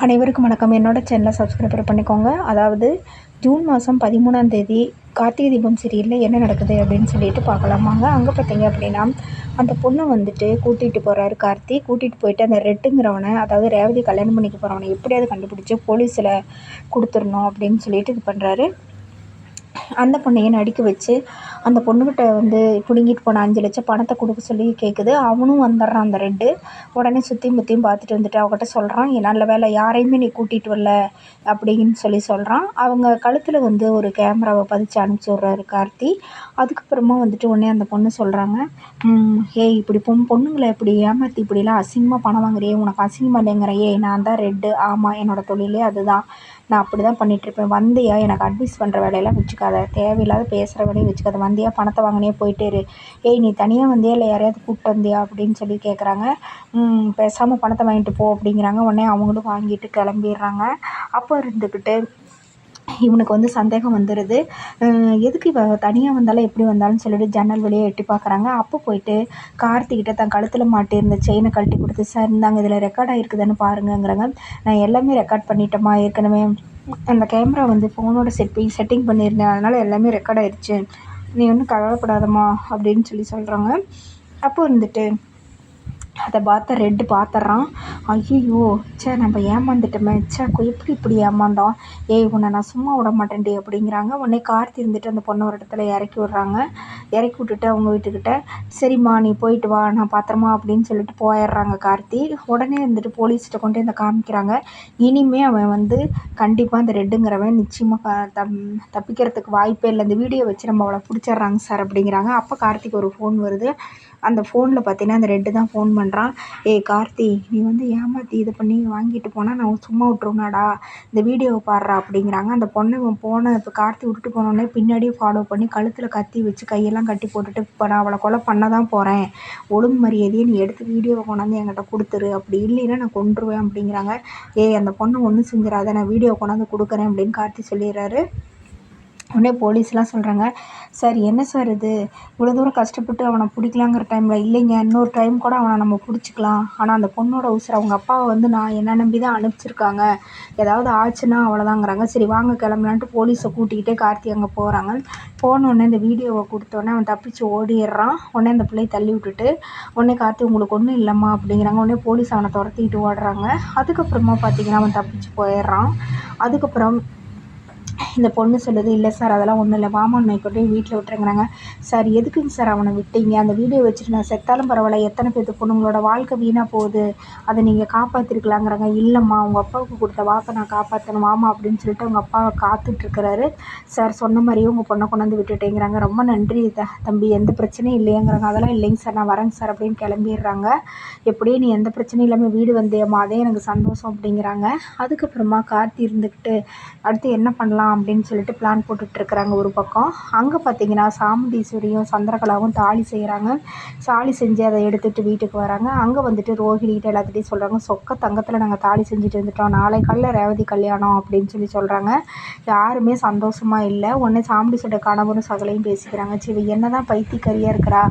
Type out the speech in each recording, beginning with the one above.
அனைவருக்கும் வணக்கம். என்னோட சேனலை சப்ஸ்கிரைப் பண்ணிக்கோங்க. அதாவது ஜூன் மாதம் 13ஆம் தேதி கார்த்திகை தீபம் சீரியலில் என்ன நடக்குது அப்படின்னு சொல்லிட்டு பார்க்கலாமாங்க. அங்கே பார்த்தீங்க அப்படின்னா அந்த பொண்ணை வந்துட்டு கூட்டிகிட்டு போகிறாரு கார்த்தி. கூட்டிகிட்டு போயிட்டு அந்த ரெட்டுங்கிறவனை, அதாவது ரேவதி கல்யாணம் பண்ணிக்க போகிறவனை எப்படியாவது கண்டுபிடிச்சி போலீஸில் கொடுத்துடணும் அப்படின்னு சொல்லிட்டு இது பண்ணுறாரு. அந்த பொண்ணையும் நடிக்க வச்சு அந்த பொண்ணுக்கிட்ட வந்து பிடுங்கிட்டு போன 5 லட்சம் பணத்தை கொடுக்க சொல்லி கேட்குது. அவனும் வந்துடுறான் அந்த ரெட்டு. உடனே சுற்றியும் முற்றியும் பார்த்துட்டு வந்துட்டு அவகிட்ட சொல்கிறான், நல்ல வேலை யாரையுமே நீ கூட்டிகிட்டு வரல அப்படின்னு சொல்கிறான். அவங்க கழுத்தில் வந்து ஒரு கேமராவை பதிச்சு அனுப்பிச்சி விட்றாரு கார்த்தி. அதுக்கப்புறமா வந்துட்டு உடனே அந்த பொண்ணு சொல்கிறாங்க, ஏய் இப்படி பொண்ணுங்களை இப்படி ஏமாற்றி இப்படிலாம் அசிங்கமாக பணம் வாங்குறியே, உனக்கு அசிங்கமாக இல்லைங்கிறேன். ஏய் நான் தான் ரெட்டு, ஆமாம் என்னோடய தொழிலே அதுதான், நான் அப்படி தான் பண்ணிகிட்ருப்பேன். வந்தியா எனக்கு அட்வைஸ் பண்ணுற வேலையெல்லாம் வச்சுக்காத, தேவையில்லாத பேசுகிற வேலையும் வச்சுக்காத, வந்தியா பணத்தை வாங்கினே போயிட்டே இரு. ஏய் நீ தனியாக வந்தியா இல்லை யாரையாவது கூப்பிட்டு வந்தியா அப்படின்னு சொல்லி கேட்குறாங்க. பேசாமல் பணத்தை வாங்கிட்டு போ அப்படிங்கிறாங்க. உடனே அவங்களும் வாங்கிட்டு கிளம்பிடுறாங்க. அப்போ இருந்துக்கிட்டு இவனுக்கு வந்து சந்தேகம் வந்துடுது. எதுக்கு இவ தனியாக வந்தாலும் எப்படி வந்தாலும் சொல்லிட்டு ஜன்னல் வழியாக எட்டி பார்க்குறாங்க. அப்போ போயிட்டு கார்த்திகிட்ட தன் கழுத்தில் மாட்டியிருந்த செயினை கழட்டி கொடுத்து, சார் இந்தாங்க இதில் ரெக்கார்ட் ஆகிருக்குதுன்னு பாருங்கங்கிறாங்க. நான் எல்லாமே ரெக்கார்ட் பண்ணிட்டேம்மா, ஏற்கனவே அந்த கேமரா வந்து ஃபோனோட செட்டிங் பண்ணியிருந்தேன், அதனால் எல்லாமே ரெக்கார்ட் ஆகிடுச்சு, நீ ஒன்றும் கவலைப்படாதம்மா அப்படின்னு சொல்கிறாங்க. அப்போ வந்துட்டு அதை பார்த்த ரெட்டு பார்த்துட்றான். ஐயோ சே நம்ம ஏமாந்துட்டோமே, சே எப்படி இப்படி ஏமாந்தோம், ஏய் உன்னை நான் சும்மா விட மாட்டேன்டி அப்படிங்கிறாங்க. உடனே கார்த்தி இருந்துட்டு அந்த பொண்ணை ஒரு இடத்துல இறக்கி விட்றாங்க. இறக்கி விட்டுட்டு அவங்க வீட்டுக்கிட்ட, சரிம்மா நீ போயிட்டு வா நான் பத்திரமா அப்படின்னு சொல்லிட்டு போயிடுறாங்க கார்த்தி. உடனே வந்துட்டு போலீஸ்கிட்ட கொண்டு இந்த காமிக்கிறாங்க. இனிமே அவன் வந்து கண்டிப்பாக அந்த ரெட்டுங்கிறவன் நிச்சயமாக தப்பிக்கிறதுக்கு வாய்ப்பே இல்லை, இந்த வீடியோ வச்சு நம்ம அவளை பிடிச்சிட்றாங்க சார் அப்படிங்கிறாங்க. அப்போ கார்த்திக்கு ஒரு ஃபோன் வருது. அந்த ஃபோனில் பார்த்தீங்கன்னா அந்த ரெட்டு தான் ஃபோன் பண்ணுறான். ஏய் கார்த்தி, நீ வந்து ஏமாற்றி இது பண்ணி வாங்கிட்டு போனால் நான் சும்மா விட்ருவேனாடா, இந்த வீடியோவை பாடுறா அப்படிங்கிறாங்க. அந்த பொண்ணு இப்போ கார்த்தி விட்டுட்டு போனோடனே பின்னாடியே ஃபாலோ பண்ணி கழுத்தில் கத்தி வச்சு கையெல்லாம் கட்டி போட்டுட்டு, இப்போ நான் அவளை கொலை பண்ண தான் போகிறேன், ஒழுங்கு மரியாதையை நீ எடுத்து வீடியோவை கொண்டாந்து என்கிட்ட கொடுத்துரு, அப்படி இல்லைன்னா நான் கொன்றுவேன் அப்படிங்கிறாங்க. ஏய் அந்த பொண்ணு ஒன்றும் செஞ்சிடாத, நான் வீடியோ கொண்டாந்து கொடுக்குறேன் அப்படின்னு கார்த்தி சொல்லிடுறாரு. உடனே போலீஸ்லாம் சொல்கிறாங்க, சார் என்ன சார் இது, இவ்வளோ தூரம் கஷ்டப்பட்டு அவனை பிடிக்கலாங்கிற டைமில், இல்லைங்க இன்னொரு டைம் கூட அவனை நம்ம பிடிச்சிக்கலாம், ஆனால் அந்த பொண்ணோட உசுரை அவங்க அப்பாவை வந்து நான் என்ன நம்பி தான் அனுப்பிச்சிருக்காங்க, ஏதாவது ஆச்சுன்னா அவ்வளோதாங்கிறாங்க. சரி வாங்க கிளம்பலான்ட்டு போலீஸை கூட்டிக்கிட்டே கார்த்தி அங்கே போகிறாங்க. போனோடனே இந்த வீடியோவை கொடுத்தோடனே அவன் தப்பிச்சு ஓடிடுறான். உடனே அந்த பிள்ளையை தள்ளி விட்டுட்டு, உடனே கார்த்தி உங்களுக்கு ஒன்றும் இல்லைம்மா அப்படிங்கிறாங்க. உடனே போலீஸ் அவனை துரத்திக்கிட்டு ஓடுறாங்க. அதுக்கப்புறமா பார்த்தீங்கன்னா அவன் தப்பிச்சு போயிடுறான். அதுக்கப்புறம் இந்த பொண்ணு சொல்லுது, இல்லை சார் அதெல்லாம் ஒன்றும் இல்லை, வாமான் கொண்டு போய் வீட்டில் விட்டுருங்கிறாங்க. சார் எதுக்குங்க சார் அவனை விட்டீங்க, அந்த வீடியோ வச்சுட்டு நான் செத்தாலும் பரவாயில்ல, எத்தனை பேர்த்து பொண்ணுங்களோட வாழ்க்கை வீணாக போகுது, அதை நீங்கள் காப்பாற்றிருக்கலாங்கிறாங்க. இல்லைம்மா உங்கள் அப்பாவுக்கு கொடுத்த வாக்கை நான் காப்பாற்றணும் வாமா அப்படின்னு சொல்லிட்டு அவங்க அப்பாவை காத்துட்ருக்கிறாரு. சார் சொன்ன மாதிரியே உங்கள் பொண்ணை கொண்டாந்து விட்டுட்டேங்கிறாங்க. ரொம்ப நன்றி தம்பி, எந்த பிரச்சனையும் இல்லையாங்கிறாங்க. அதெல்லாம் இல்லைங்க சார் நான் வரேங்க சார் அப்படின்னு கிளம்பிடுறாங்க. எப்படியே நீ எந்த பிரச்சனையும் இல்லாமல் வீடு வந்தேம்மா, அதே எனக்கு சந்தோஷம் அப்படிங்கிறாங்க. அதுக்கப்புறமா கார்த்தி இருந்துக்கிட்டு அடுத்து என்ன பண்ணலாம் அப்படின்னு சொல்லிட்டு பிளான் போட்டுட்ருக்குறாங்க ஒரு பக்கம். அங்கே பார்த்தீங்கன்னா சாமுண்டீஸ்வரியும் சந்திரகலாவும் தாலி செய்கிறாங்க. தாலி செஞ்சு அதை எடுத்துகிட்டு வீட்டுக்கு வராங்க. அங்கே வந்துட்டு ரோஹிணிகிட்ட எல்லாத்துட்டையும் சொல்கிறாங்க, சொக்க தங்கத்தில் நாங்கள் தாலி செஞ்சுட்டு வந்துட்டோம், நாளை காலையில் ரேவதி கல்யாணம் அப்படின்னு சொல்கிறாங்க. யாருமே சந்தோஷமாக இல்லை. உடனே சாமுண்டீஸ்வரோட கணவரும் சகலையும் பேசிக்கிறாங்க, சரி என்ன தான் பைத்தியக்காரியாக இருக்கிறா,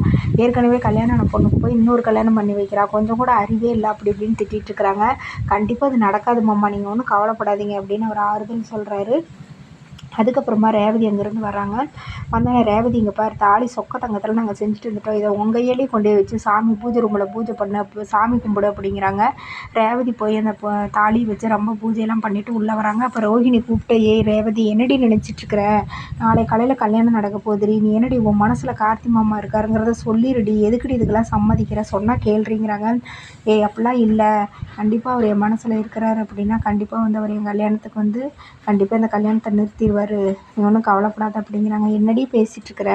ஏற்கனவே கல்யாணம் பொண்ணுக்கு போய் இன்னொரு கல்யாணம் பண்ணி வைக்கிறா, கொஞ்சம் கூட அறிவே இல்லை அப்படி இப்படின்னு திட்டிகிட்டு இருக்கிறாங்க. கண்டிப்பாக அது நடக்காது மாமா, நீங்கள் ஒன்றும் கவலைப்படாதீங்க அப்படின்னு அவர் ஆறுதல் சொல்கிறாரு. அதுக்கப்புறமா ரேவதி அங்கேருந்து வராங்க. வந்தோடனே ரேவதி இங்கே பாரு, தாலி சொக்க தங்கத்தில் நாங்கள் செஞ்சுட்டு வந்துட்டோம், இதை உங்கள் கையிலேயே கொண்டு போய் வச்சு சாமி பூஜை ரூமில் பூஜை பண்ண, சாமி கும்பிடு அப்படிங்கிறாங்க. ரேவதி போய் அந்த தாலி வச்சு ரொம்ப பூஜையெல்லாம் பண்ணிவிட்டு உள்ளே வராங்க. அப்போ ரோஹிணி கூப்பிட்டு, ஏய் ரேவதி என்னடி நினச்சிட்ருக்கிற, நாளை காலையில் கல்யாணம் நடக்க போகுதுடி, நீ என்னடி உன் மனசில் கார்த்தி மாமா இருக்காருங்கிறத சொல்லிடுடி, எதுக்குடி இதுக்கெல்லாம் சம்மதிக்கிற, சொன்னால் கேள்றீங்கிறாங்க. ஏய் அப்படிலாம் இல்லை, கண்டிப்பாக அவர் என் மனசில் இருக்கிறாரு அப்படின்னா கண்டிப்பாக வந்து அவர் என் கல்யாணத்துக்கு வந்து கண்டிப்பாக இந்த கல்யாணத்தை நிறுத்திடுவார், நீ ஒன்றும் கவலைப்படாத அப்படிங்கிறாங்க. என்னடி பேசிகிட்ருக்கிற,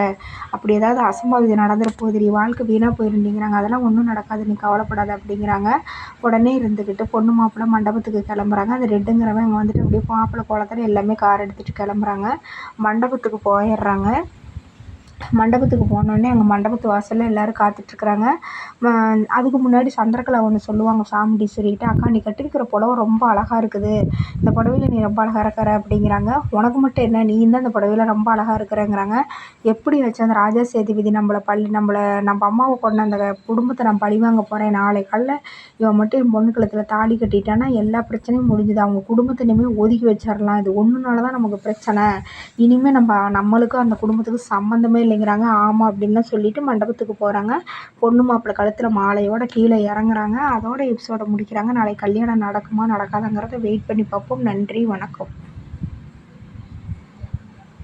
அப்படி ஏதாவது அசம்பாவிதம் நடந்துட போகுதுடி, வாழ்க்கை வீணாக போயிருந்தீங்கிறாங்க. அதெல்லாம் ஒன்றும் நடக்காது, நீ கவலைப்படாத அப்படிங்கிறாங்க. உடனே இருந்துக்கிட்டு பொண்ணு மாப்பிள்ளை மண்டபத்துக்கு கிளம்புறாங்க. அந்த ரெட்டுங்கிறவன் அங்கே வந்துட்டு அப்படியே மாப்பிள்ளை கோலத்தில் எல்லாமே கார் எடுத்துகிட்டு கிளம்புறாங்க. மண்டபத்துக்கு போயிடுறாங்க. மண்டபத்துக்கு போனோடனே அங்கே மண்டபத்து வாசலில் எல்லோரும் காத்துட்ருக்குறாங்க. அதுக்கு முன்னாடி சந்திரக்கலை ஒன்று சொல்லுவாங்க சாமுண்டீஸ்வரிகிட்ட, "அக்கா நீ கட்டியிருக்கிற புடவ ரொம்ப அழகா இருக்குது. இந்த புடவையில நீ ரொம்ப அழகா இருக்கிற" அப்படிங்கிறாங்க. "உனக்கு மட்டும் என்ன, நீயும் தான் இந்த புடவையில ரொம்ப அழகா இருக்கிறேங்கிறாங்க." எப்படி வச்சு அந்த ராஜா சேதுபதி நம்ம அம்மாவை கொண்ட அந்த குடும்பத்தை நான் பழிவாங்க போகிறேன், நாளை காலைல இவன் மட்டும் என் பொண்ணு கழுத்தில் தாலி கட்டிட்டான்னா எல்லா பிரச்சனையும் முடிஞ்சுது, அவங்க குடும்பத்தை இனிமேல் ஒதுக்கி வச்சிடலாம், இது ஒன்றுனால தான் நமக்கு பிரச்சனை, இனிமேல் நம்மளுக்கும் அந்த குடும்பத்துக்கும் சம்மந்தமே இல்லைங்கிறாங்க. ஆமாம் அப்படின்லாம் சொல்லிட்டு மண்டபத்துக்கு போகிறாங்க. பொண்ணு மாப்பிள்ளை கழுத்தில் மாலையோட கீழே இறங்குறாங்க. அதோட எபிசோடை முடிக்கிறாங்க. நாளைக்கு கல்யாணம் நடக்குமா நடக்காதாங்கிறத வெயிட் பண்ணி பார்ப்போம். நன்றி, வணக்கம்.